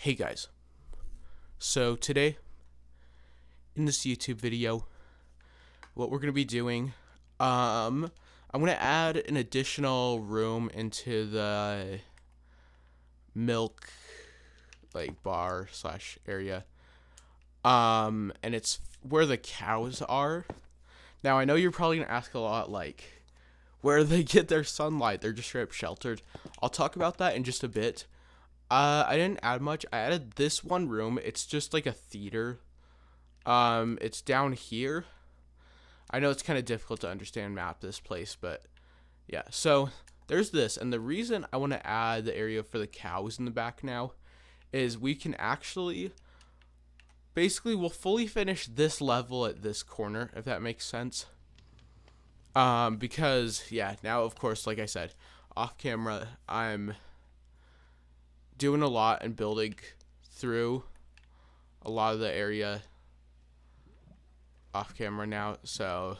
Hey guys, so today in this YouTube video, what we're going to be doing, I'm going to add an additional room into the milk, bar slash area, and it's where the cows are. Now, I know you're probably going to ask a lot, where they get their sunlight. They're just straight up sheltered. I'll talk about that in just a bit. I didn't add much. I added this one room. It's just like a theater. It's down here. I know it's kind of difficult to understand map this place, but yeah. So there's this, and the reason I want to add the area for the cows in the back now is we can actually, basically, we'll fully finish this level at this corner, if that makes sense. Because yeah, now of course, like I said, off camera, I'm doing a lot and building through a lot of the area off camera now. So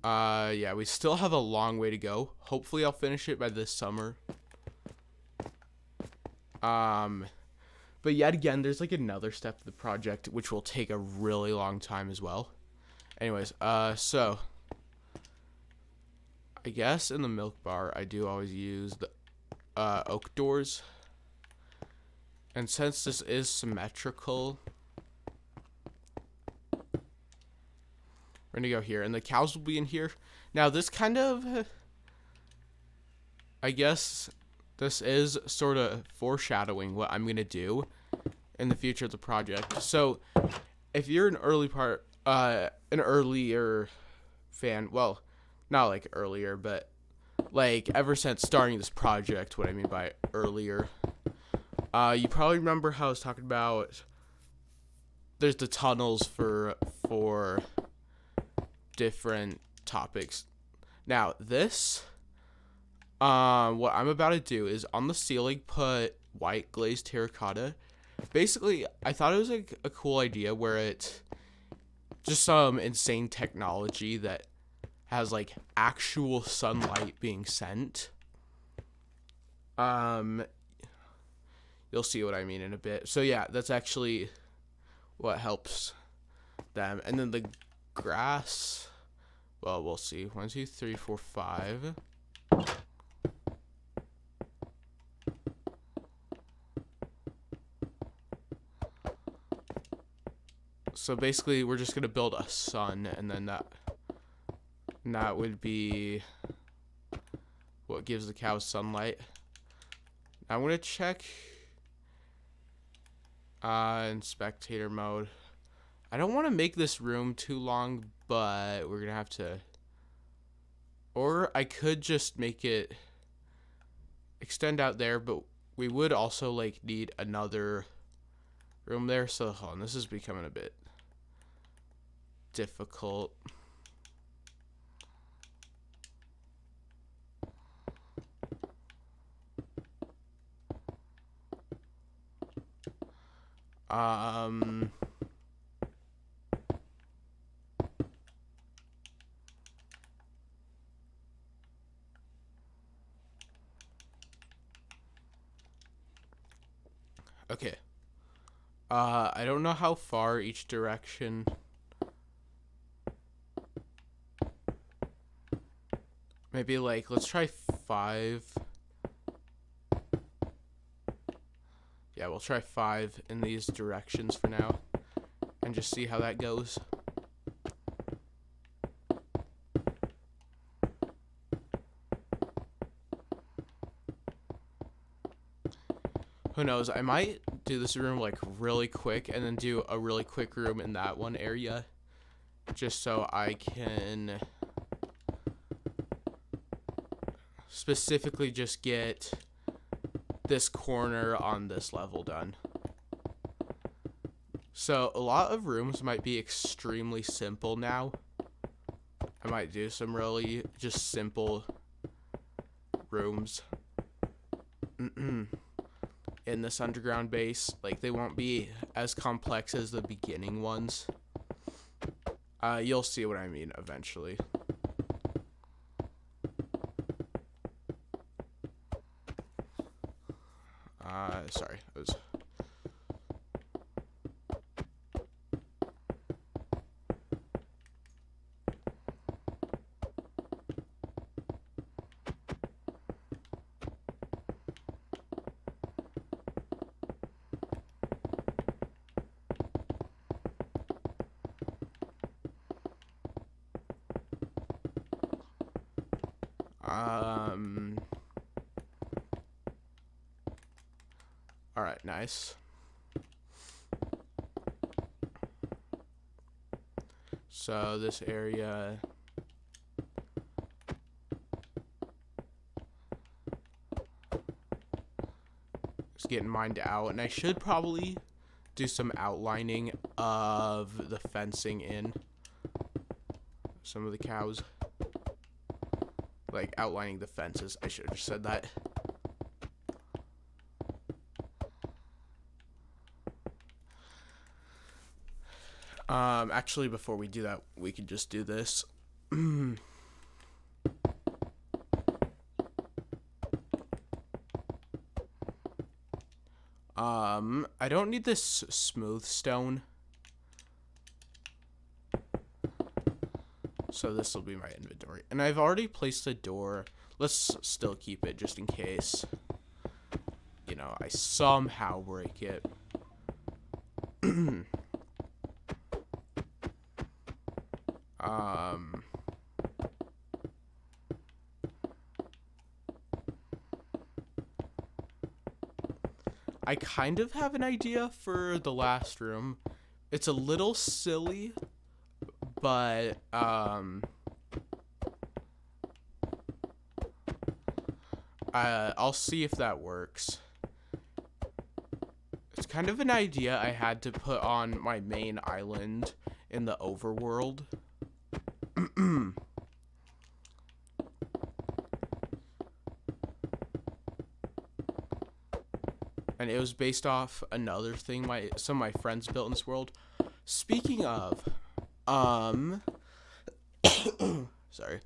yeah, we still have a long way to go. Hopefully I'll finish it by this summer. But yet again, there's like another step of the project which will take a really long time as well. Anyways, so I guess in the milk bar I do always use the oak doors, and since this is symmetrical, we're gonna go here, and the cows will be in here. Now this kind of, I guess this is sort of foreshadowing what I'm gonna do in the future of the project. So if you're an earlier fan, well, not like earlier, but like ever since starting this project, what I mean by earlier, you probably remember how I was talking about there's the tunnels for different topics. Now this, what I'm about to do is on the ceiling put white glazed terracotta. Basically, I thought it was like a cool idea where it just some insane technology that has like actual sunlight being sent. You'll see what I mean in a bit. So yeah, that's actually what helps them. And then the grass, well, we'll see. 1, 2, 3, 4, 5. So basically we're just gonna build a sun, and then that would be what gives the cows sunlight. I'm gonna check in spectator mode. I don't want to make this room too long, but we're gonna have to, or I could just make it extend out there, but we would also like need another room there. So hold on, this is becoming a bit difficult. Okay. I don't know how far each direction. Maybe like, let's try 5. Yeah, we'll try 5 in these directions for now and just see how that goes. Who knows? I might do this room like really quick and then do a really quick room in that one area just so I can specifically just get this corner on this level done. So a lot of rooms might be extremely simple now. I might do some really just simple rooms in this underground base. Like, they won't be as complex as the beginning ones. You'll see what I mean eventually. Sorry. I was... Alright, nice. So this area is getting mined out, and I should probably do some outlining of the fencing in some of the cows. Like outlining the fences. I should have just said that. Actually, before we do that, we could just do this. I don't need this smooth stone. So this will be my inventory. And I've already placed a door. Let's still keep it just in case, you know, I somehow break it. I kind of have an idea for the last room. It's a little silly, but I'll see if that works. It's kind of an idea I had to put on my main island in the overworld. And it was based off another thing some of my friends built in this world. Speaking of, sorry.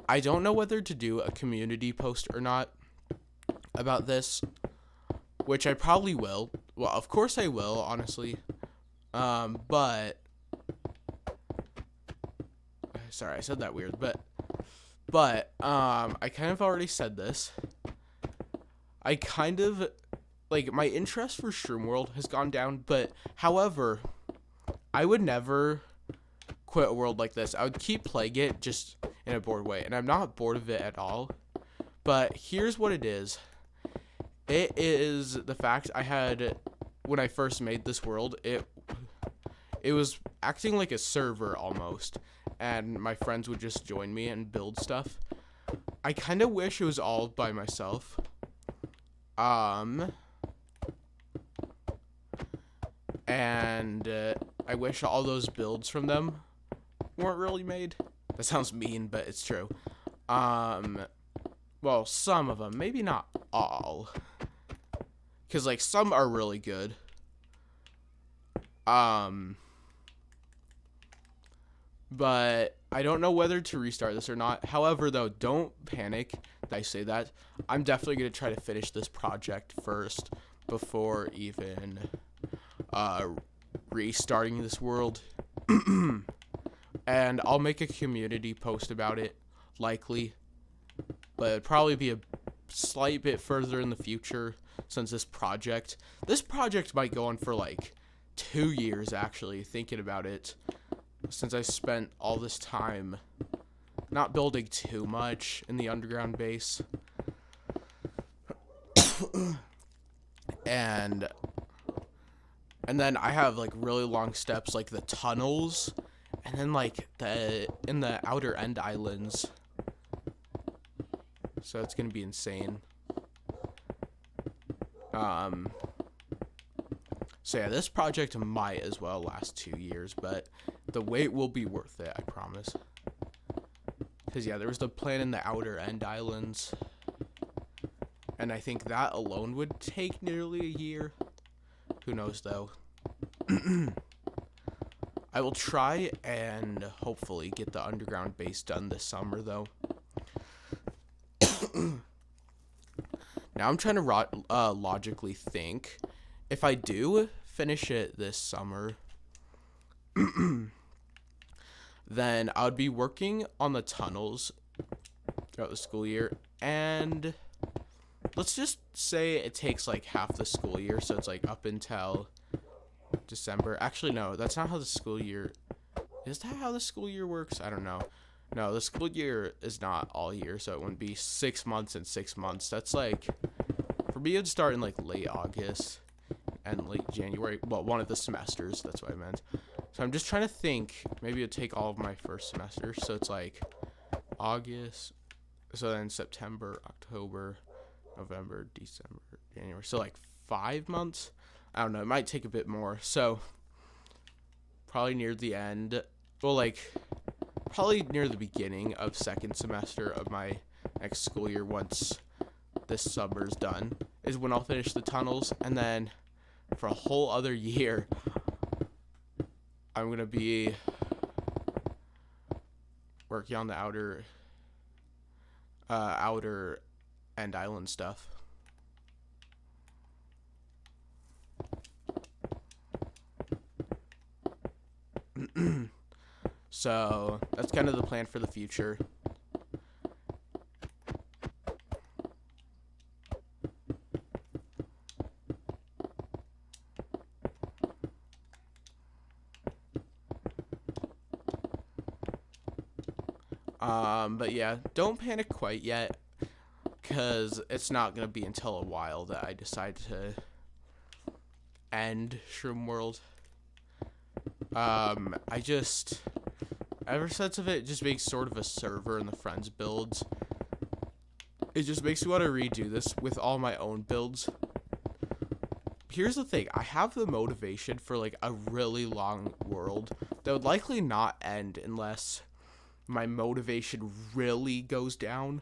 I don't know whether to do a community post or not about this, which I probably will. Well, of course I will, honestly. But sorry, I said that weird, but I kind of already said this. I kind of like my interest for Shroom World has gone down, but however, I would never quit a world like this. I would keep playing it just in a bored way, and I'm not bored of it at all. But here's what it is. It is the fact I had, when I first made this world, it was acting like a server almost, and my friends would just join me and build stuff. I kind of wish it was all by myself. And I wish all those builds from them weren't really made. That sounds mean, but it's true. Well, some of them, maybe not all. Because, like, some are really good. But I don't know whether to restart this or not. However, though, don't panic that I say that. I'm definitely going to try to finish this project first before even restarting this world. And I'll make a community post about it, likely. But it'd probably be a slight bit further in the future, since this project might go on for like 2 years, actually, thinking about it, since I spent all this time not building too much in the underground base. And then I have like really long steps, like the tunnels, and then like in the outer end islands. So it's gonna be insane. So yeah, this project might as well last 2 years, but the wait will be worth it, I promise. Because yeah, there was the plan in the outer end islands, and I think that alone would take nearly a year. Who knows though. I will try and hopefully get the underground base done this summer though. Now I'm trying to logically think. If I do finish it this summer, then I would be working on the tunnels throughout the school year, and let's just say it takes like half the school year, so it's like up until December. Actually, no, that's not how the school year. Is that how the school year works? I don't know. No, the school year is not all year, so it wouldn't be 6 months and 6 months. That's like, for me, it'd start in like late August and late January. Well, one of the semesters, that's what I meant. So I'm just trying to think, maybe it'd take all of my first semester. So it's like August, so then September, October, November, December, January. So like 5 months? I don't know, it might take a bit more. So probably near the end, well, like probably near the beginning of second semester of my next school year, once this summer's done, is when I'll finish the tunnels. And then for a whole other year, I'm going to be working on the outer end island stuff. So that's kind of the plan for the future. But yeah, don't panic quite yet, because it's not going to be until a while that I decide to end Shroom World. Ever since of it just being sort of a server in the friends builds, it just makes me want to redo this with all my own builds. Here's the thing, I have the motivation for like a really long world that would likely not end unless my motivation really goes down.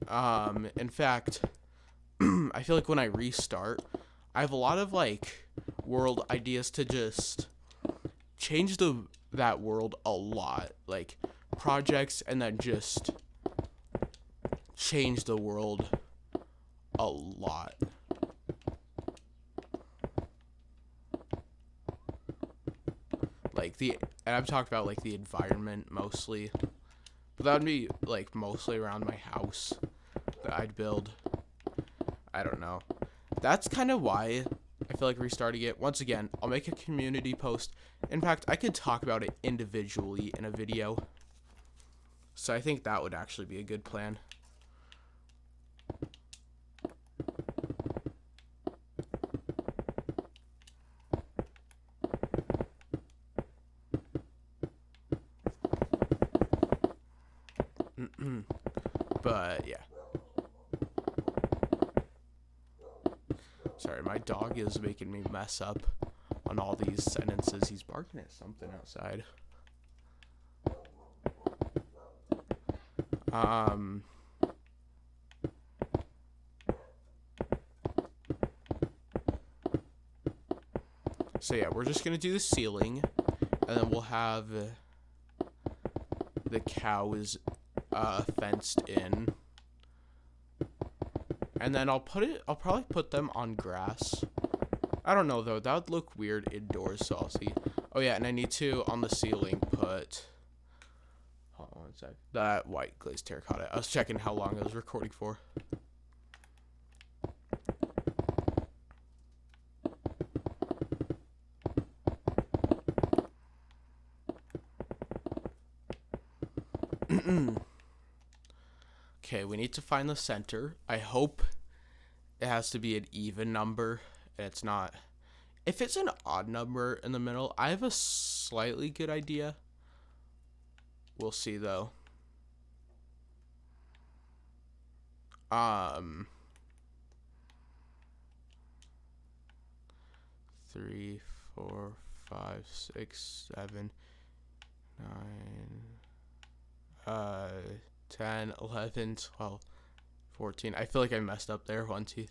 In fact, I feel like when I restart, I have a lot of like world ideas to just change that world a lot, like projects, and then just change the world a lot. And I've talked about like the environment mostly, but that would be like mostly around my house that I'd build. I don't know. That's kind of why I feel like restarting it. Once again, I'll make a community post. In fact, I could talk about it individually in a video. So I think that would actually be a good plan. But yeah. Sorry, my dog is making me mess up on all these sentences. He's barking at something outside. So yeah, we're just gonna do the ceiling, and then we'll have the cows fenced in, and then I'll probably put them on grass. I don't know though, that would look weird indoors, so I'll see. Oh yeah, and I need to, on the ceiling, put, hold on one sec, that white glazed terracotta. I was checking how long I was recording for. Okay, we need to find the center. I hope it has to be an even number, and it's not. If it's an odd number in the middle, I have a slightly good idea. We'll see though. 3, 4, 5, 6, 7, 9, 10, 11, 12, 14. I feel like I messed up there. 1, 2, 3,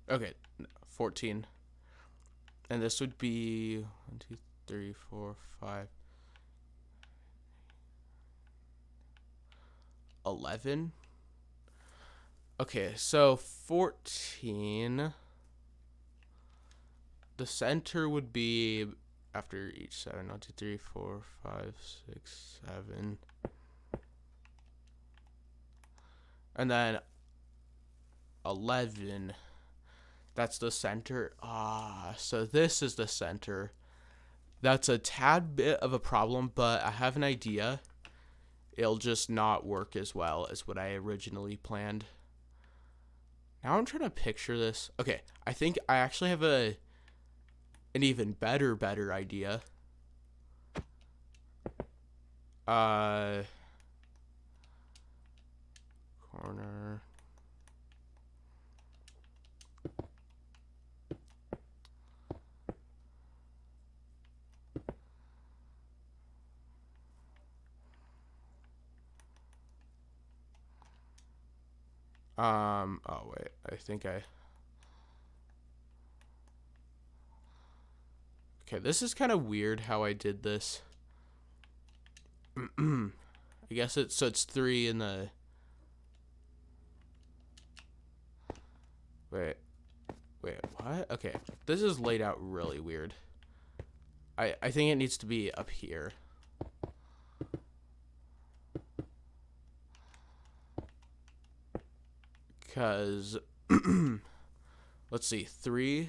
4. Okay, 14. And this would be 1, 2, 3, 4, 5, 11. Okay, so 14. The center would be after each 7. 1, 2, 3, 4, 5, 6, 7. And then 11. That's the center. So this is the center. That's a tad bit of a problem, but I have an idea. It'll just not work as well as what I originally planned. Now I'm trying to picture this. Okay, I think I actually have an even better idea. Corner. Oh wait, I think okay, this is kind of weird how I did this. I guess it's 3 in the, wait, what? Okay, this is laid out really weird. I think it needs to be up here. Because, let's see, 3.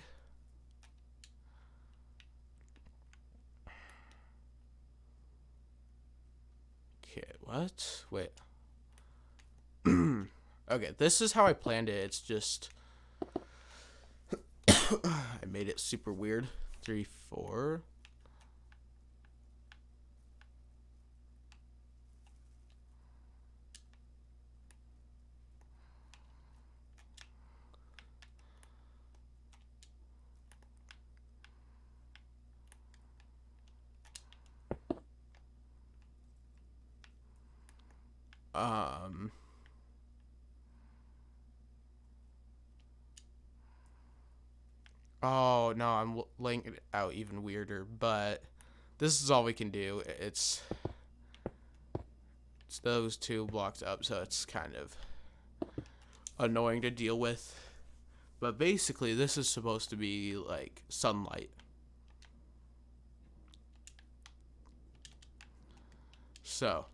Okay, what? Wait. Okay, this is how I planned it. It's just, I made it super weird. 3, 4. Oh no, I'm laying it out even weirder, but this is all we can do. It's those 2 blocks up, so it's kind of annoying to deal with. But basically, this is supposed to be like sunlight. So,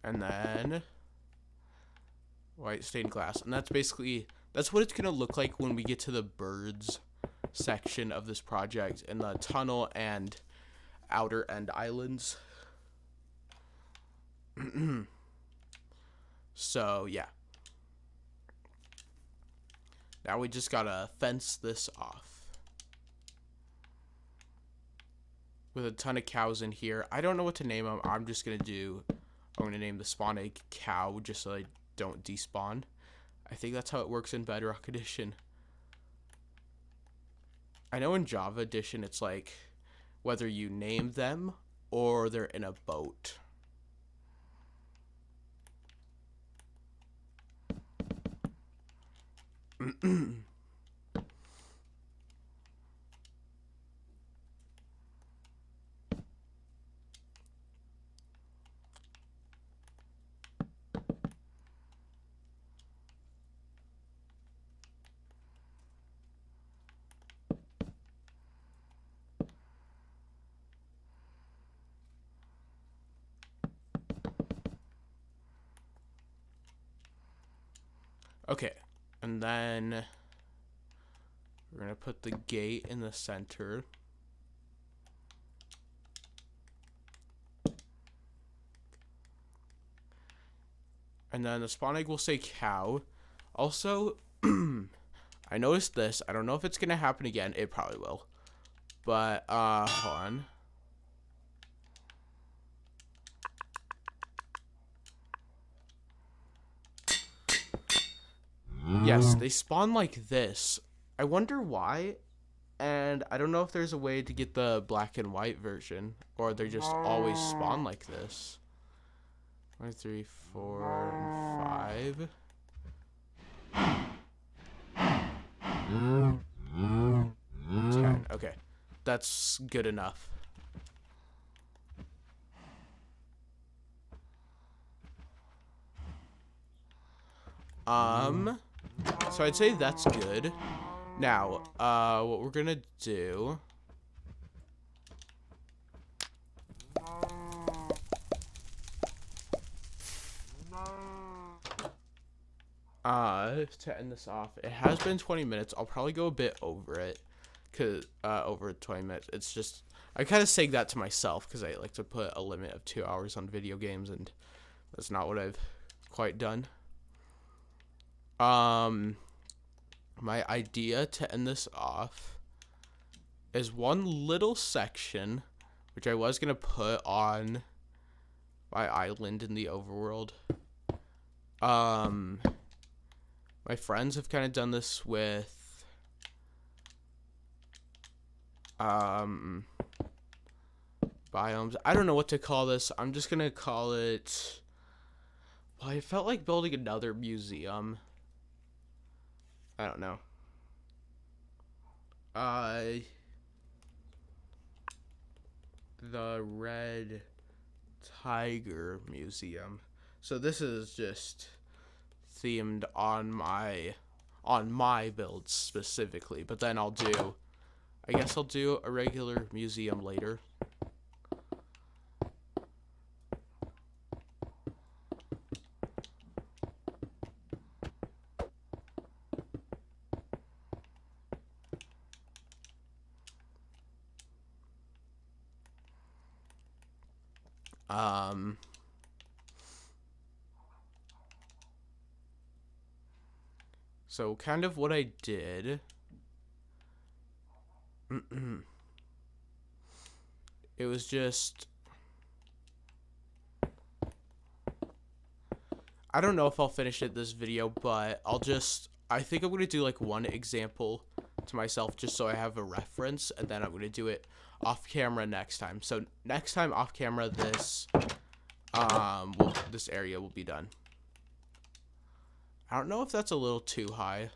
and then white stained glass, and that's what it's gonna look like when we get to the birds section of this project and the tunnel and outer end islands. So yeah, now we just gotta fence this off with a ton of cows in here. I don't know what to name them. I'm gonna name the spawn egg cow just so I don't despawn. I think that's how it works in Bedrock Edition. I know in Java Edition it's like whether you name them or they're in a boat. Okay, and then we're gonna put the gate in the center. And then the spawn egg will say cow. Also, I noticed this. I don't know if it's gonna happen again. It probably will. But hold on. Yes, they spawn like this. I wonder why, and I don't know if there's a way to get the black and white version, or they just always spawn like this. 1, 3, 4, and 5. 10. Okay, that's good enough. So I'd say that's good. Now, what we're gonna do... to end this off, it has been 20 minutes. I'll probably go a bit over it, cause over 20 minutes. It's just I kind of say that to myself because I like to put a limit of 2 hours on video games, and that's not what I've quite done. My idea to end this off is one little section, which I was gonna put on my island in the overworld. My friends have kind of done this with biomes. I don't know what to call this. I'm just gonna call it... Well, I felt like building another museum. I don't know. The Red Tiger Museum. So this is just themed on my build specifically, but then I guess I'll do a regular museum later. So kind of what I did, it was just, I don't know if I'll finish it this video, but I think I'm going to do like one example to myself just so I have a reference, and then I'm going to do it off camera next time. So next time off camera, this area will be done. I don't know if that's a little too high.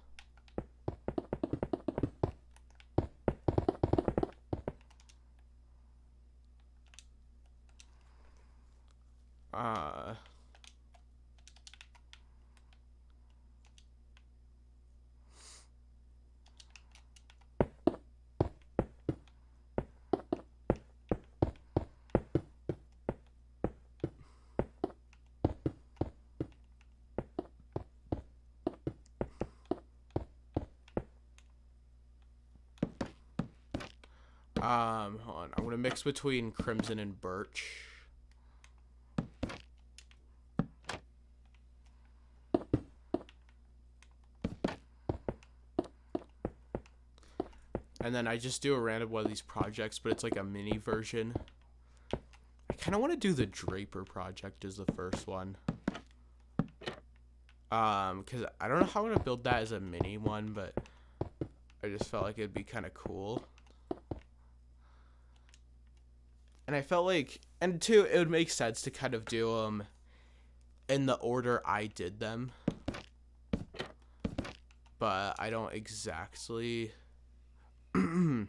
Hold on. I'm gonna mix between crimson and birch. And then I just do a random one of these projects, but it's like a mini version. I kind of want to do the Draper project as the first one. Because I don't know how I'm gonna build that as a mini one, but I just felt like it'd be kind of cool. And I felt like, and two, it would make sense to kind of do them in the order I did them. But I don't exactly, I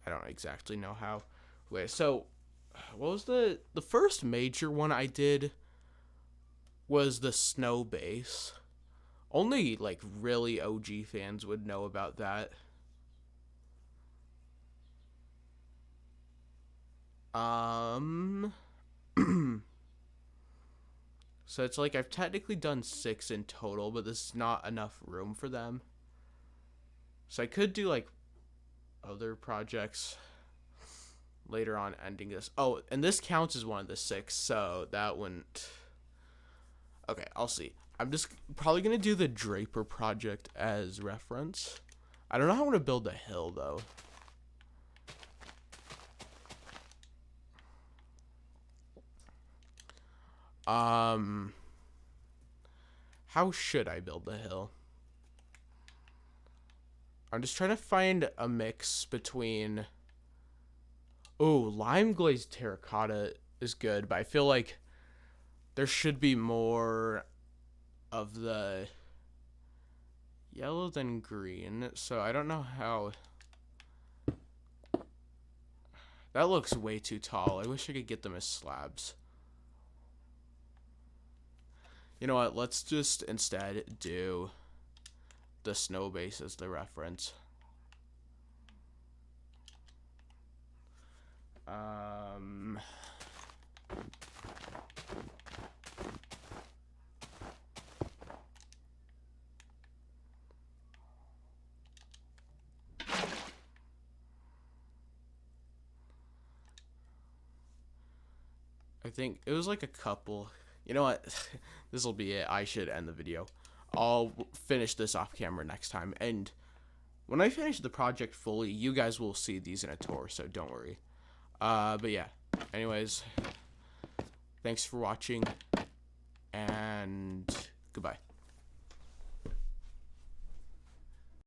don't exactly know how. Wait, so what was the first major one I did was the snow base. Only like really OG fans would know about that. So it's like I've technically done 6 in total, but this is not enough room for them. So I could do like other projects later on ending this. Oh, and this counts as one of the 6, so that wouldn't... Okay, I'll see. I'm just probably going to do the Draper project as reference. I don't know how I want to build a hill, though. How should I build the hill? I'm just trying to find a mix between... Oh, lime glazed terracotta is good, but I feel like there should be more of the yellow than green, so I don't know how... That looks way too tall. I wish I could get them as slabs. You know what? Let's just instead do the snow base as the reference. I think it was like a couple. You know what? This will be it. I should end the video. I'll finish this off camera next time. And when I finish the project fully, you guys will see these in a tour, so don't worry. But yeah. Anyways, thanks for watching.